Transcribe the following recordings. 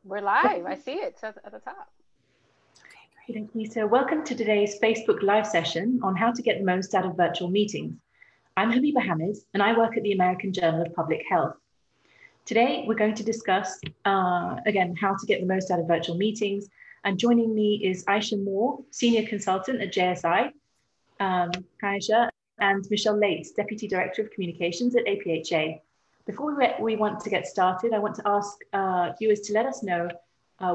We're live. I see it at the top. Okay, great. Thank you. So welcome to today's Facebook Live session on how to get the most out of virtual meetings. I'm Habiba Hamid, and I work at the American Journal of Public Health. Today, we're going to discuss, again, how to get the most out of virtual meetings. And joining me is Aisha Moore, Senior Consultant at JSI, Aisha, and Michelle Lates, Deputy Director of Communications at APHA. Before we want to get started, I want to ask viewers to let us know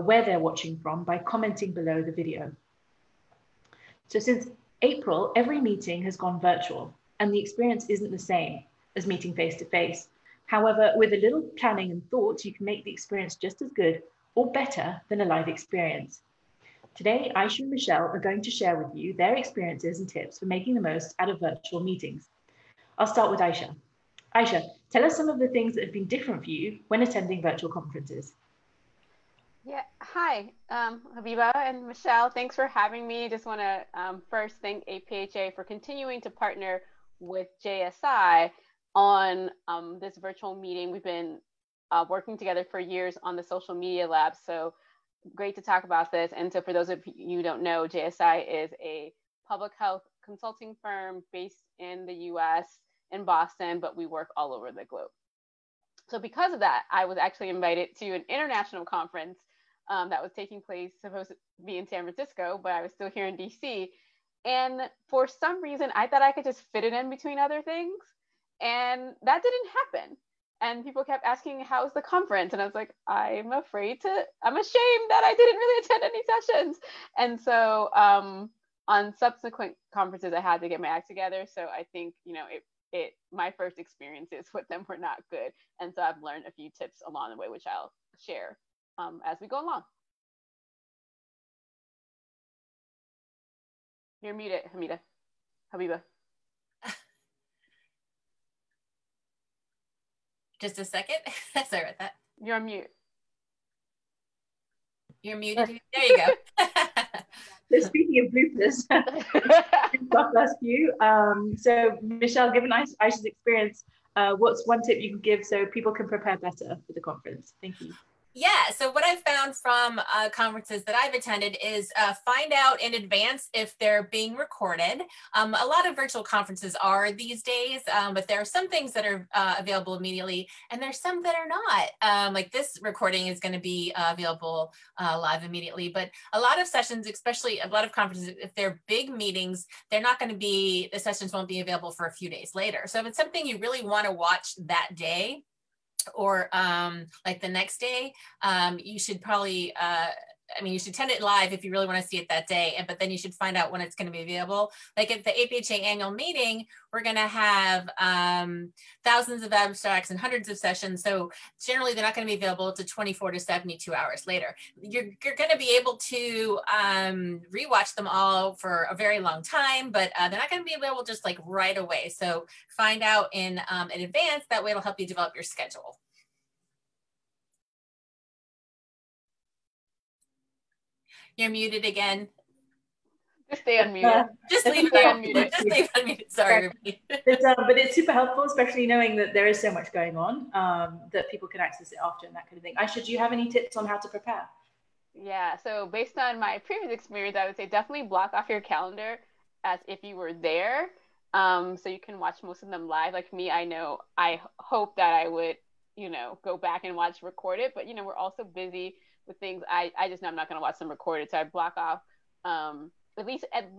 where they're watching from by commenting below the video. So since April, every meeting has gone virtual, and the experience isn't the same as meeting face-to-face. However, with a little planning and thought, you can make the experience just as good or better than a live experience. Today, Aisha and Michelle are going to share with you their experiences and tips for making the most out of virtual meetings. I'll start with Aisha. Aisha, tell us some of the things that have been different for you when attending virtual conferences. Yeah, hi, Habiba and Michelle. Thanks for having me. Just want to first thank APHA for continuing to partner with JSI on this virtual meeting. We've been working together for years on the social media lab, so great to talk about this. And so for those of you who don't know, JSI is a public health consulting firm based in the US, in Boston, but we work all over the globe. So because of that, I was actually invited to an international conference that was taking place, supposed to be in San Francisco, but I was still here in DC. And for some reason, I thought I could just fit it in between other things. And that didn't happen. And people kept asking, how's the conference? And I was like, I'm ashamed that I didn't really attend any sessions. And so on subsequent conferences, I had to get my act together. So I think, my first experiences with them were not good. And so I've learned a few tips along the way, which I'll share as we go along. You're muted, Habiba. Just a second. Sorry about that. You're on mute. You're muted. There you go. So speaking of bloopers, I'll ask you. So Michelle, given Aisha's experience, what's one tip you can give so people can prepare better for the conference? Thank you. Yeah, so what I've found from conferences that I've attended is find out in advance if they're being recorded. A lot of virtual conferences are these days, but there are some things that are available immediately, and there's some that are not. Like this recording is going to be available live immediately, but a lot of sessions, especially a lot of conferences, if they're big meetings, they're not going to be, the sessions won't be available for a few days later. So if it's something you really want to watch that day, or like the next day, you should probably, you should attend it live if you really want to see it that day, but then you should find out when it's going to be available. Like at the APHA annual meeting, we're going to have thousands of abstracts and hundreds of sessions. So generally they're not going to be available to 24 to 72 hours later. You're going to be able to rewatch them all for a very long time, but they're not going to be available just like right away. So find out in advance. That way it'll help you develop your schedule. You're muted again. Just stay unmuted. Just leave it unmuted. Just leave it unmuted. Sorry. But it's super helpful, especially knowing that there is so much going on that people can access it after and that kind of thing. Aisha, do you have any tips on how to prepare? Yeah, so based on my previous experience, I would say definitely block off your calendar as if you were there. So you can watch most of them live. Like me, I hope that I would, go back and watch recorded, but we're also busy with things. I just know I'm not going to watch them recorded. So I block off at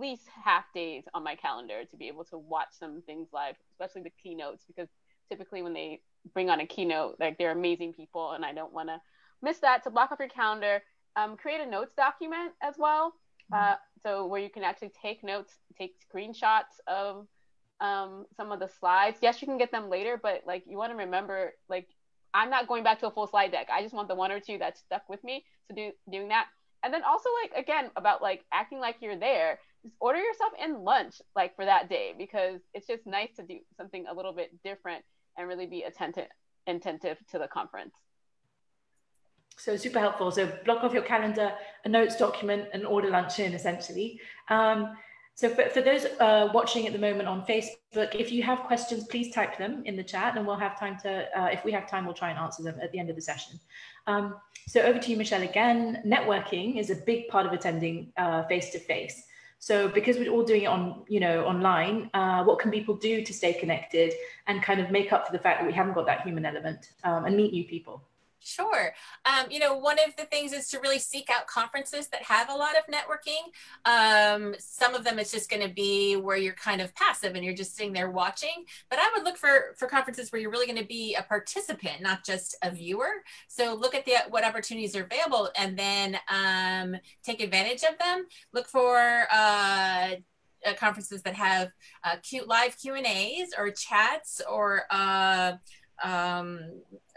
least half days on my calendar to be able to watch some things live, especially the keynotes, because typically when they bring on a keynote, like they're amazing people and I don't want to miss that. So block off your calendar, create a notes document as well. So where you can actually take notes, take screenshots of some of the slides. Yes, you can get them later, but like you want to remember, like I'm not going back to a full slide deck. I just want the one or two that stuck with me. So doing that. And then also like, again, about like acting like you're there, just order yourself in lunch like for that day, because it's just nice to do something a little bit different and really be attentive to the conference. So super helpful. So block off your calendar, a notes document, and order lunch in essentially. So for those watching at the moment on Facebook, if you have questions, please type them in the chat, and we'll have time to, if we have time, we'll try and answer them at the end of the session. So over to you, Michelle, again. Networking is a big part of attending face-to-face. So because we're all doing it on, online, what can people do to stay connected and kind of make up for the fact that we haven't got that human element and meet new people? Sure. One of the things is to really seek out conferences that have a lot of networking. Some of them it's just going to be where you're kind of passive and you're just sitting there watching. But I would look for conferences where you're really going to be a participant, not just a viewer. So look at what opportunities are available and then take advantage of them. Look for conferences that have live Q&As or chats or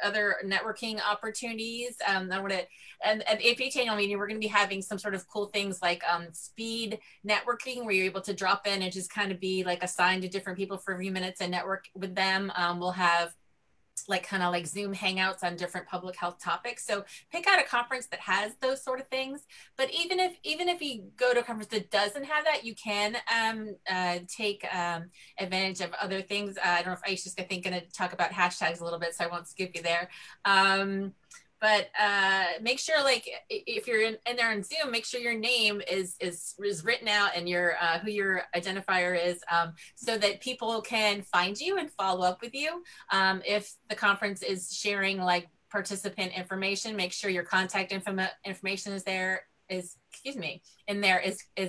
other networking opportunities. And at APHA annual meeting, we're going to be having some sort of cool things like speed networking, where you're able to drop in and just kind of be like assigned to different people for a few minutes and network with them. We'll have kind of Zoom hangouts on different public health topics. So pick out a conference that has those sort of things. But even if you go to a conference that doesn't have that, you can take advantage of other things. I don't know if Aisha's going to talk about hashtags a little bit, so I won't skip you there. But make sure, if you're in there on Zoom, make sure your name is written out and your who your identifier is, so that people can find you and follow up with you. If the conference is sharing participant information, make sure your contact information is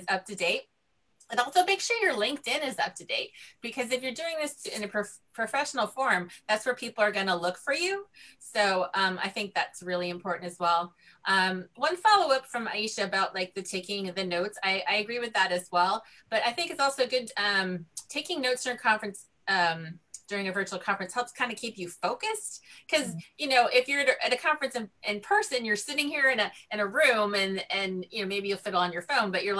up to date. And also make sure your LinkedIn is up to date, because if you're doing this in a professional forum, that's where people are going to look for you. So I think that's really important as well. One follow-up from Aisha about the taking of the notes. I agree with that as well. But I think it's also good taking notes during conference. During a virtual conference helps kind of keep you focused, because if you're at a conference in person, you're sitting here in a room and maybe you'll fiddle on your phone, but you're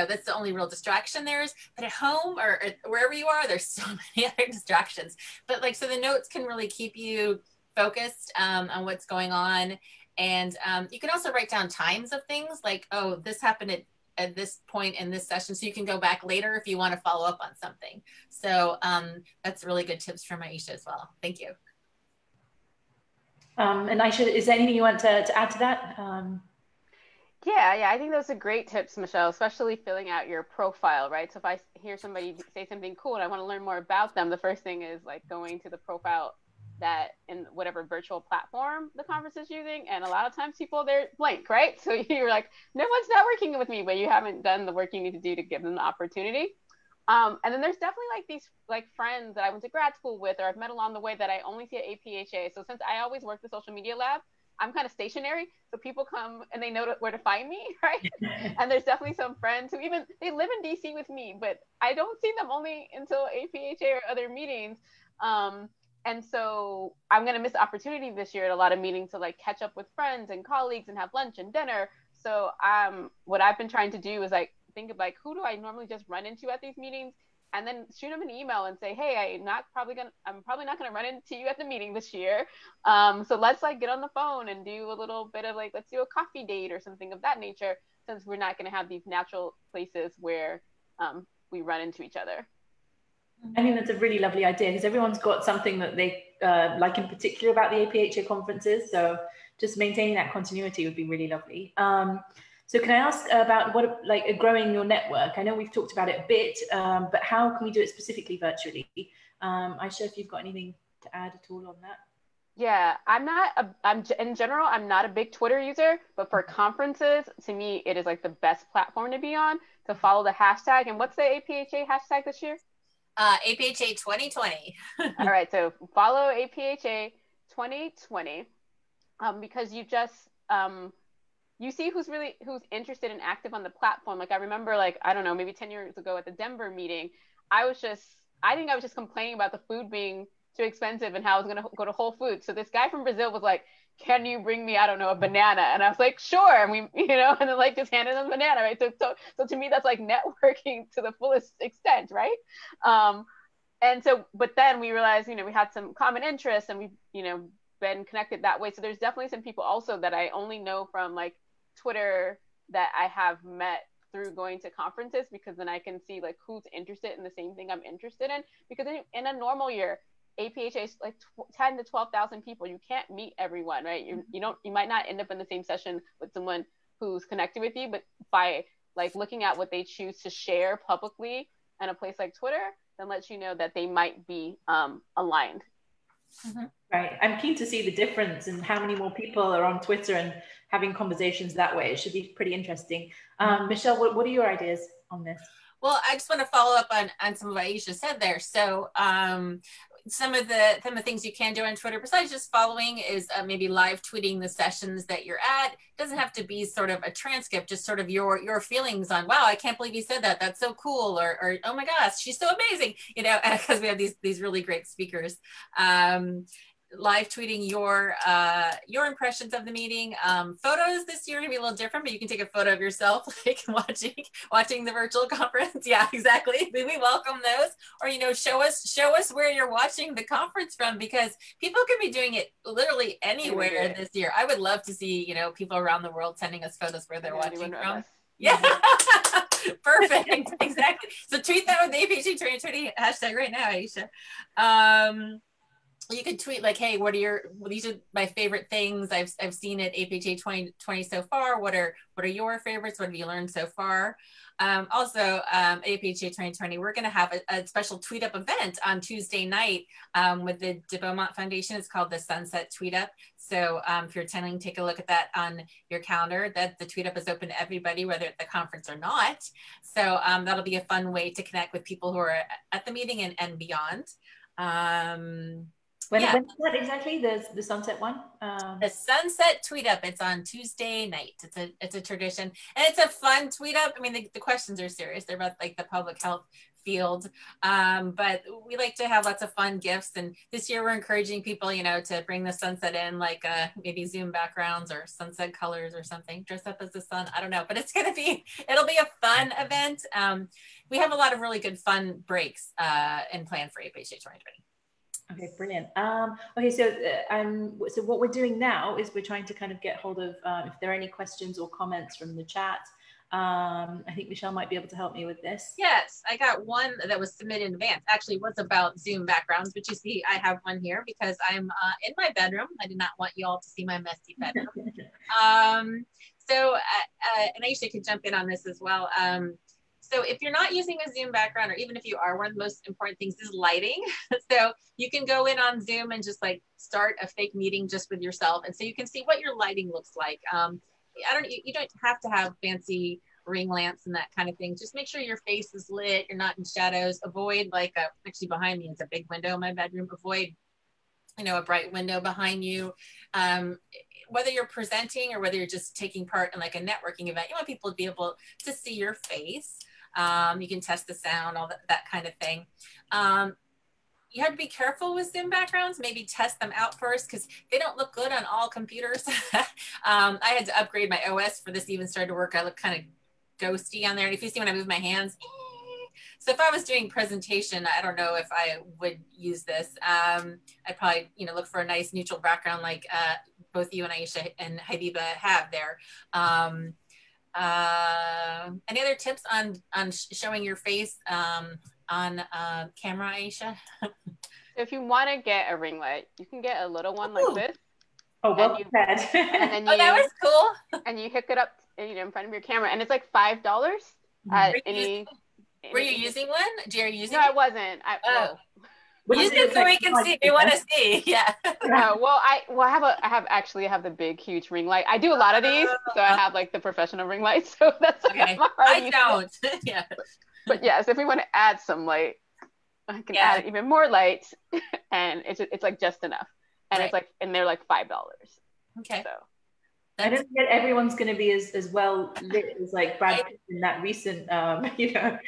that's the only real distraction there is. But at home or wherever you are, there's so many other distractions. But so the notes can really keep you focused on what's going on. And you can also write down times of things oh, this happened at this point in this session. So you can go back later if you want to follow up on something. So that's really good tips from Aisha as well. Thank you. And Aisha, is there anything you want to add to that? Yeah, I think those are great tips, Michelle, especially filling out your profile, right? So if I hear somebody say something cool and I want to learn more about them, the first thing is going to the profile that in whatever virtual platform the conference is using. And a lot of times people, they're blank, right? So you're like, no one's networking with me, but you haven't done the work you need to do to give them the opportunity. And then there's definitely these friends that I went to grad school with or I've met along the way that I only see at APHA. So since I always work the social media lab, I'm kind of stationary, so people come and they know where to find me, right? And there's definitely some friends who they live in DC with me, but I don't see them only until APHA or other meetings. And so I'm going to miss the opportunity this year at a lot of meetings to catch up with friends and colleagues and have lunch and dinner. So what I've been trying to do is think of who do I normally just run into at these meetings, and then shoot them an email and say, hey, I'm probably not gonna run into you at the meeting this year. So let's get on the phone and do a little bit of let's do a coffee date or something of that nature, since we're not gonna have these natural places where we run into each other. I think that's a really lovely idea, because everyone's got something that they like in particular about the APHA conferences. So just maintaining that continuity would be really lovely. So can I ask about growing your network? I know we've talked about it a bit, but how can we do it specifically virtually? Aisha, if you've got anything to add at all on that? Yeah, in general, I'm not a big Twitter user, but for conferences, to me, it is the best platform to be on, to follow the hashtag. And what's the APHA hashtag this year? APHA 2020. All right, so follow APHA 2020, because you just, you see who's interested and active on the platform. I remember I don't know, maybe 10 years ago at the Denver meeting, I think I was just complaining about the food being too expensive and how I was going to go to Whole Foods. So this guy from Brazil was like, can you bring me, I don't know, a banana? And I was like, sure. And we, and then just handed them a banana, right? So to me, that's networking to the fullest extent, right? And so, but then we realized, we had some common interests and we, been connected that way. So there's definitely some people also that I only know from Twitter that I have met through going to conferences, because then I can see like who's interested in the same thing I'm interested in. Because in a normal year, APHA is like 10 to 12,000 people. You can't meet everyone, right? You might not end up in the same session with someone who's connected with you, but by like looking at what they choose to share publicly in a place like Twitter, then lets you know that they might be aligned. Mm-hmm. Right. I'm keen to see the difference and how many more people are on Twitter and having conversations that way. It should be pretty interesting. Michelle, what are your ideas on this? Well, I just want to follow up on some of what Aisha said there. So some of the things you can do on Twitter besides just following is maybe live tweeting the sessions that you're at. It doesn't have to be sort of a transcript, just sort of your feelings on, wow, I can't believe you said that. That's so cool. Or oh my gosh, she's so amazing. You know, because we have these really great speakers. Live tweeting your impressions of the meeting. Photos this year are gonna be a little different, but you can take a photo of yourself like watching the virtual conference. Yeah, exactly. We welcome those. Or, you know, show us where you're watching the conference from, because people can be doing it literally anywhere this year. I would love to see, you know, people around the world sending us photos where they're watching from. Yeah. Perfect. Exactly. So tweet that with the APHA 2020 hashtag right now, Aisha. You could tweet like, hey, these are my favorite things I've seen at APHA 2020 so far. What are your favorites? What have you learned so far? Also, APHA 2020, we're going to have a special tweet up event on Tuesday night with the de Beaumont Foundation. It's called the Sunset Tweet Up. So if you're attending, take a look at that on your calendar. That the tweet up is open to everybody, whether at the conference or not. So that'll be a fun way to connect with people who are at the meeting and beyond. When's that exactly? The sunset one? The sunset tweet up. It's on Tuesday night. It's a tradition, and it's a fun tweet up. I mean, the questions are serious. They're about like the public health field, but we like to have lots of fun gifts. And this year, we're encouraging people, you know, to bring the sunset in, like maybe Zoom backgrounds or sunset colors or something. Dress up as the sun. I don't know, but it'll be a fun event. We have a lot of really good fun breaks in plan for APHA 2020. Okay, brilliant. Okay, so what we're doing now is we're trying to kind of get hold of if there are any questions or comments from the chat. I think Michelle might be able to help me with this. Yes, I got one that was submitted in advance. Actually, it was about Zoom backgrounds, but you see, I have one here because I'm in my bedroom. I did not want you all to see my messy bedroom. And Aisha can jump in on this as well. So if you're not using a Zoom background, or even if you are, one of the most important things is lighting. So you can go in on Zoom and just like start a fake meeting just with yourself. And so you can see what your lighting looks like. You don't have to have fancy ring lamps and that kind of thing. Just make sure your face is lit, you're not in shadows. Avoid actually behind me, it's a big window in my bedroom. Avoid, you know, a bright window behind you. Whether you're presenting or whether you're just taking part in like a networking event, you want people to be able to see your face. You can test the sound, all that kind of thing. You have to be careful with Zoom backgrounds. Maybe test them out first because they don't look good on all computers. I had to upgrade my OS for this to even start to work. I look kind of ghosty on there. And if you see when I move my hands, so if I was doing presentation, I don't know if I would use this. I'd probably, you know, look for a nice neutral background like both you and Aisha and Habiba have there. Any other tips on showing your face on camera, Aisha? If you want to get a ring light, you can get a little one like this. Oh, well said. And that was cool. And you hook it up, you know, in front of your camera, and it's like $5 at any. Were you using one? Are you using? No, I wasn't. Use it so we can see. We want to see. Yeah. I have the big, huge ring light. I do a lot of these, so I have like the professional ring light. So that's okay. I don't. Yeah. But yes, if we want to add some light, I can add even more light, and it's like just enough, and it's like, and they're like $5. Okay. So. I don't think everyone's going to be as well lit as like Brad Pitt in that recent, that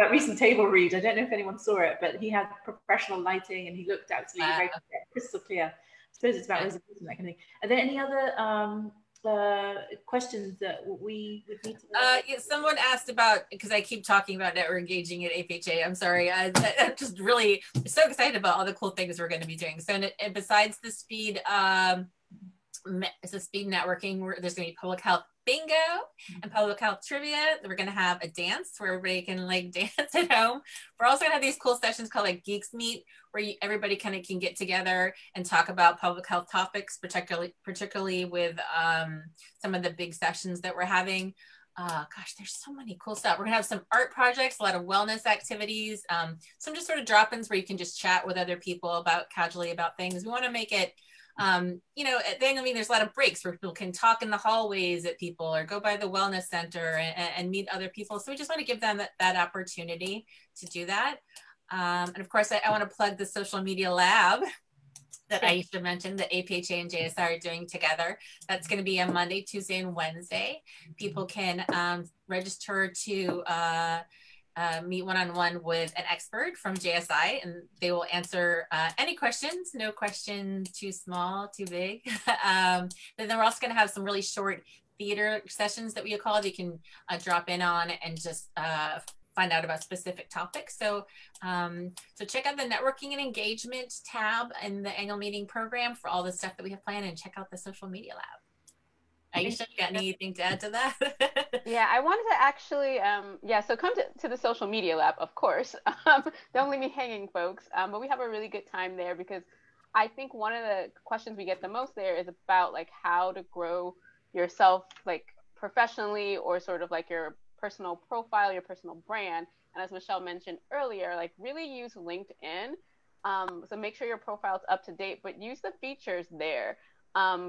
recent table read. I don't know if anyone saw it, but he had professional lighting and he looked absolutely very crystal clear. I suppose it's about resolution, that kind of thing. Are there any other questions that we would need to someone asked about, because I keep talking about network engaging at APHA. I'm sorry. I'm just really so excited about all the cool things we're going to be doing. So and besides the speed, it's a speed networking where there's going to be public health bingo and public health trivia. We're going to have a dance where everybody can like dance at home. We're also going to have these cool sessions called like Geeks Meet, where everybody kind of can get together and talk about public health topics, particularly with some of the big sessions that we're having. Gosh, there's so many cool stuff. We're gonna have some art projects, a lot of wellness activities, some just sort of drop-ins where you can just chat with other people casually about things. We want to make it, you know, at the end, I mean, there's a lot of breaks where people can talk in the hallways at people or go by the wellness center and meet other people. So we just want to give them that opportunity to do that. And of course, I want to plug the social media lab that Aisha mentioned that APHA and JSI are doing together. That's going to be on Monday, Tuesday, and Wednesday. People can register to meet one-on-one with an expert from JSI, and they will answer any questions. No question too small, too big. Then we're also going to have some really short theater sessions that we call it. You can drop in on and just find out about specific topics. So, so check out the networking and engagement tab in the annual meeting program for all the stuff that we have planned, and check out the social media lab. Aisha, you got anything to add to that? Yeah, I wanted to actually, yeah, so come to the social media lab, of course. Don't leave me hanging, folks. But we have a really good time there, because I think one of the questions we get the most there is about like how to grow yourself like professionally, or sort of like your personal profile, your personal brand. And as Michelle mentioned earlier, like really use LinkedIn. So make sure your profile's up to date, but use the features there.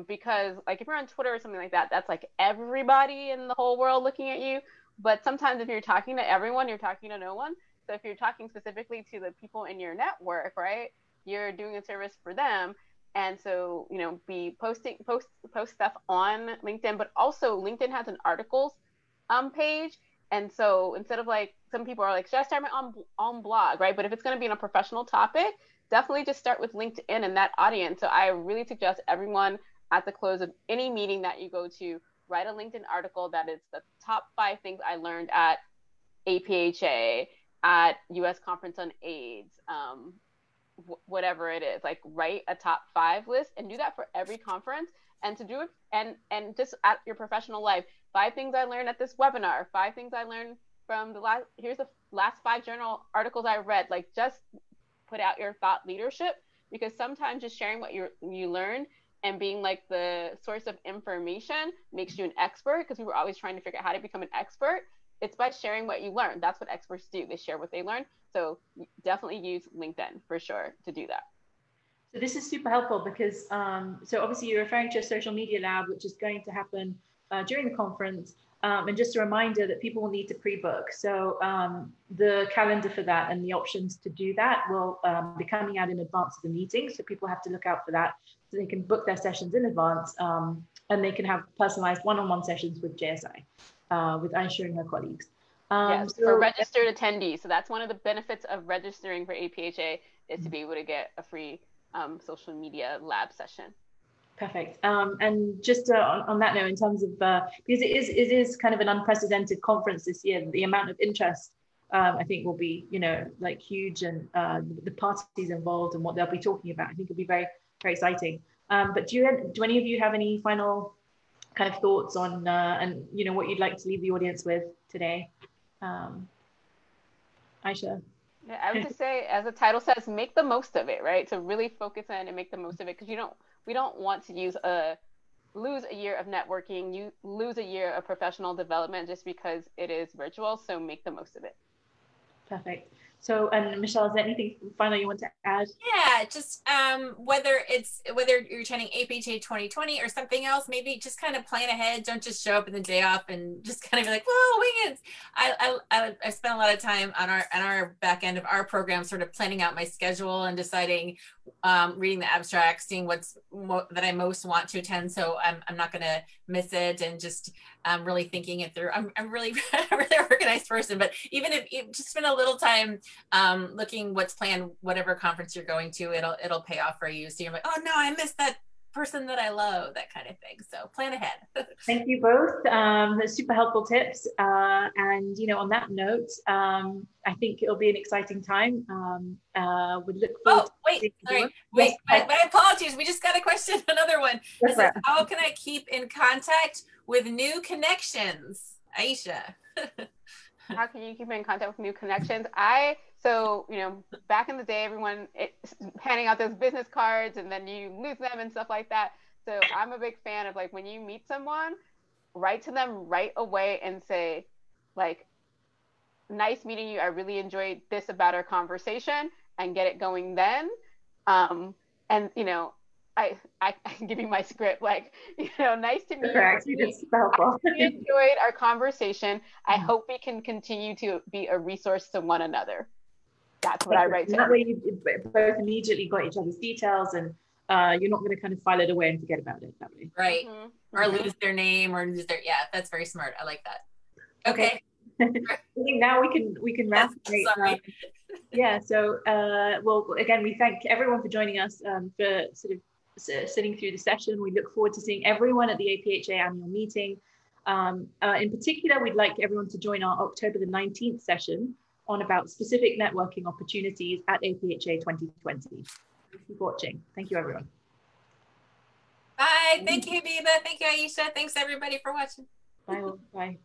Because like if you're on Twitter or something like that, that's like everybody in the whole world looking at you. But sometimes if you're talking to everyone, you're talking to no one. So if you're talking specifically to the people in your network, right, you're doing a service for them. And so, you know, post stuff on LinkedIn, but also LinkedIn has an articles page. And so instead of like, some people are like, should I start my own blog, right? But if it's going to be on a professional topic, definitely just start with LinkedIn and that audience. So I really suggest everyone at the close of any meeting that you go to, write a LinkedIn article that is the top 5 things I learned at APHA, at US Conference on AIDS, whatever it is, like write a top 5 list and do that for every conference. And to do it, and just at your professional life, 5 things I learned at this webinar, 5 things I learned from here's the last 5 journal articles I read. Like, just put out your thought leadership, because sometimes just sharing what you learned and being like the source of information makes you an expert, because we were always trying to figure out how to become an expert. It's by sharing what you learn. That's what experts do. They share what they learn. So definitely use LinkedIn for sure to do that. So this is super helpful because, so obviously you're referring to a social media lab, which is going to happen during the conference. And just a reminder that people will need to pre-book. So the calendar for that and the options to do that will be coming out in advance of the meeting. So people have to look out for that, so they can book their sessions in advance, and they can have personalized one-on-one sessions with JSI, with Aisha and her colleagues. Yes, for registered attendees. So that's one of the benefits of registering for APHA, is to be able to get a free social media lab session. Perfect. And just on that note, in terms of, because it is kind of an unprecedented conference this year, the amount of interest, I think will be, you know, like huge, and the parties involved and what they'll be talking about, I think it'll be very, very exciting. But do any of you have any final kind of thoughts on, and, you know, what you'd like to leave the audience with today? Aisha? Yeah, I would just say, as the title says, make the most of it, right? So really focus in and make the most of it, because we don't want to lose a year of networking, you lose a year of professional development just because it is virtual. So make the most of it. Perfect. So, and Michelle, is there anything final you want to add? Yeah, just whether you're attending APHA 2020 or something else, maybe just kind of plan ahead. Don't just show up in the day off and just kind of be like, "Whoa, wing it!" I spent a lot of time on our back end of our program, sort of planning out my schedule and deciding, reading the abstract, seeing that I most want to attend. So I'm not going to miss it, and just really thinking it through. I'm really a really organized person, but even if you just spend a little time looking what's planned, whatever conference you're going to, it'll pay off for you. So you're like, oh no, I missed that person that I love, that kind of thing. So plan ahead. Thank you both. Super helpful tips. And on that note, I think it'll be an exciting time. We look forward. Oh, wait, sorry, yes, my apologies. We just got a question. Another one. It says, how can I keep in contact with new connections? Aisha. How can you keep in contact with new connections? So, back in the day, everyone handing out those business cards and then you lose them and stuff like that. So I'm a big fan of like when you meet someone, write to them right away and say, like, nice meeting you. I really enjoyed this about our conversation, and get it going then. And I can give you my script, like, nice to meet you. I really enjoyed our conversation. I hope we can continue to be a resource to one another. That's what I write to. That way you both immediately got each other's details, and you're not going to kind of file it away and forget about it that way. Right. Or lose their name, or lose their, that's very smart. I like that. Okay. I think now we can wrap. Sorry. So well, again, we thank everyone for joining us, for sort of sitting through the session. We look forward to seeing everyone at the APHA annual meeting. In particular, we'd like everyone to join our October the 19th session on about specific networking opportunities at APHA 2020. Thank you for watching. Thank you, everyone. Bye. Thank you, Habiba. Thank you, Aisha. Thanks, everybody, for watching. Bye. Bye.